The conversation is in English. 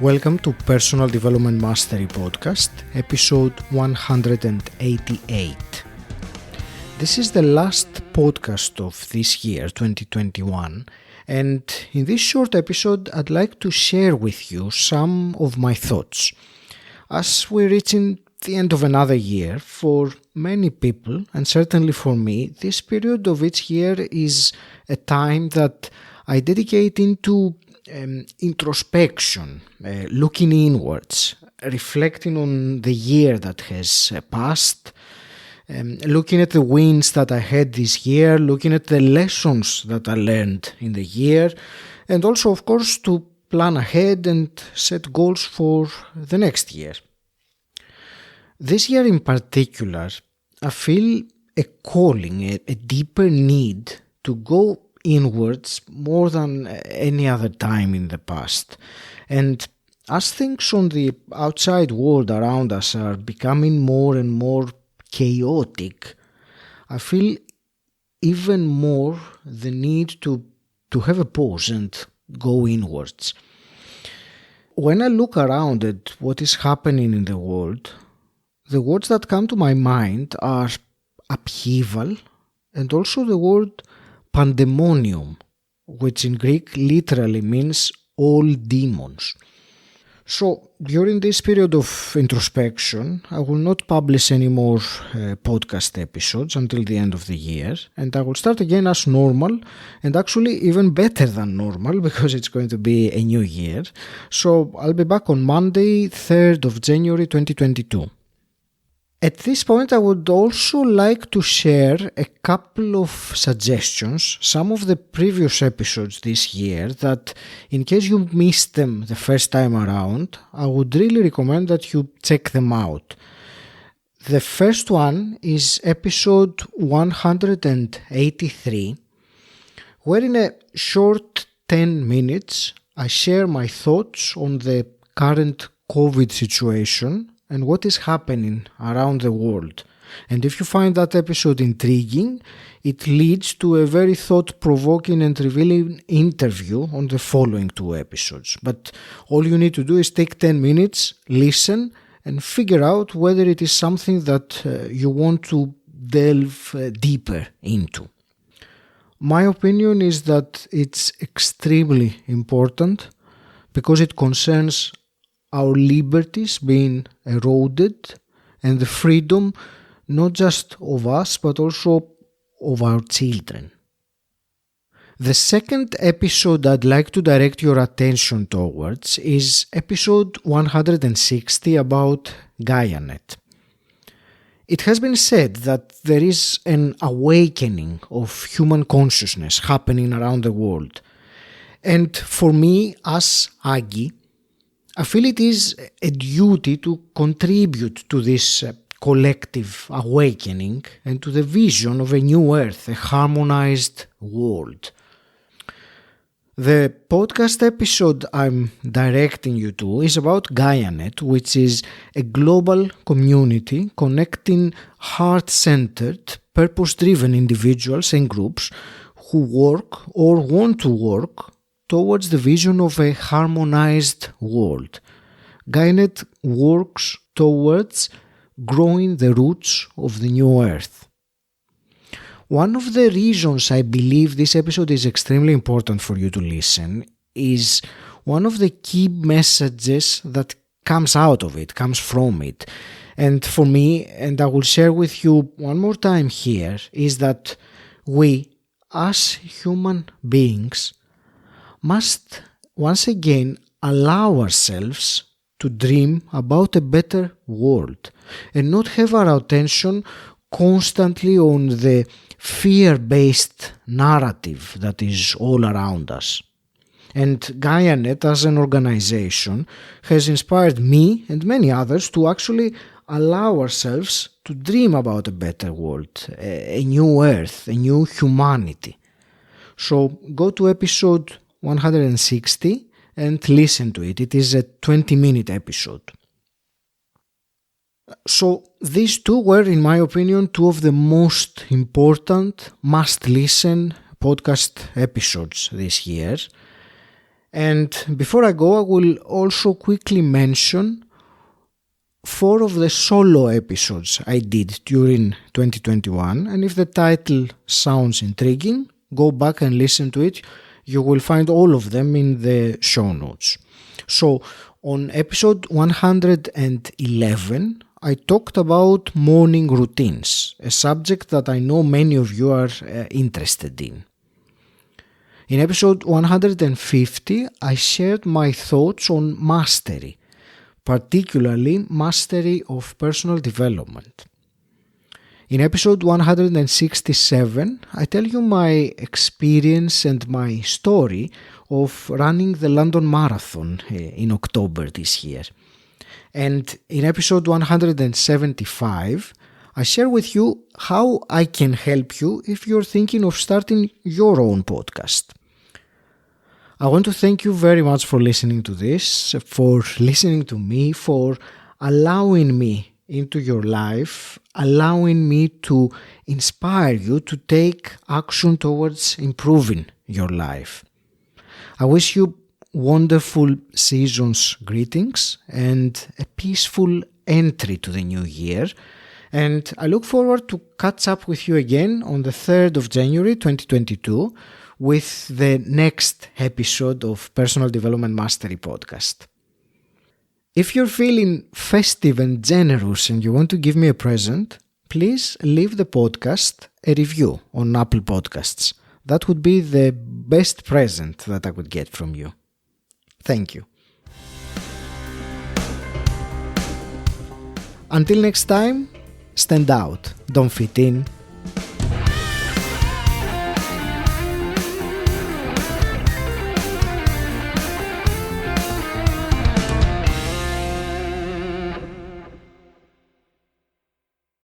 Welcome to Personal Development Mastery Podcast, episode 188. This is the last podcast of this year, 2021, and in this short episode I'd like to share with you some of my thoughts. As we're reaching the end of another year, for many people, and certainly for me, this period of each year is a time that I dedicate into introspection, looking inwards, reflecting on the year that has passed, looking at the wins that I had this year, looking at the lessons that I learned in the year, and also, of course, to plan ahead and set goals for the next year. This year in particular, I feel a calling, a deeper need to go inwards more than any other time in the past. And as things on the outside world around us are becoming more and more chaotic, I feel even more the need to have a pause and go inwards. When I look around at what is happening in the world, the words that come to my mind are upheaval and also the word pandemonium, which in Greek literally means all demons. So during this period of introspection, I will not publish any more podcast episodes until the end of the year, and I will start again as normal, and actually even better than normal because it's going to be a new year. So I'll be back on Monday, 3rd of January 2022. At this point, I would also like to share a couple of suggestions, some of the previous episodes this year that, in case you missed them the first time around, I would really recommend that you check them out. The first one is episode 183, where in a short 10 minutes, I share my thoughts on the current COVID situation and what is happening around the world. And if you find that episode intriguing, it leads to a very thought-provoking and revealing interview on the following two episodes. But all you need to do is take 10 minutes, listen, and figure out whether it is something that you want to delve deeper into. My opinion is that it's extremely important because it concerns our liberties being eroded and the freedom not just of us but also of our children. The second episode I'd like to direct your attention towards is episode 160 about GaiaNet. It has been said that there is an awakening of human consciousness happening around the world. And for me, as Agi, I feel it is a duty to contribute to this collective awakening and to the vision of a new earth, a harmonized world. The podcast episode I'm directing you to is about GaiaNet, which is a global community connecting heart-centered, purpose-driven individuals and groups who work or want to work towards the vision of a harmonized world. GaiaNet works towards growing the roots of the new earth. One of the reasons I believe this episode is extremely important for you to listen is one of the key messages that comes out of it, comes from it. And for me, and I will share with you one more time here, is that we, as human beings, must once again allow ourselves to dream about a better world and not have our attention constantly on the fear-based narrative that is all around us. And GaiaNet as an organization has inspired me and many others to actually allow ourselves to dream about a better world, a new earth, a new humanity. So go to episode 160 and listen to it. It is a 20-minute episode. So these two were, in my opinion, two of the most important must-listen podcast episodes this year. And before I go, I will also quickly mention 4 of the solo episodes I did during 2021, and if the title sounds intriguing, go back and listen to it. You will find all of them in the show notes. So, on episode 111, I talked about morning routines, a subject that I know many of you are interested in. In episode 150, I shared my thoughts on mastery, particularly mastery of personal development. In episode 167, I tell you my experience and my story of running the London Marathon in October this year. And in episode 175, I share with you how I can help you if you're thinking of starting your own podcast. I want to thank you very much for listening to this, for listening to me, for allowing me into your life, allowing me to inspire you to take action towards improving your life. I wish you wonderful season's greetings and a peaceful entry to the new year. And I look forward to catch up with you again on the 3rd of January 2022 with the next episode of Personal Development Mastery Podcast. If you're feeling festive and generous and you want to give me a present, please leave the podcast a review on Apple Podcasts. That would be the best present that I could get from you. Thank you. Until next time, stand out, don't fit in,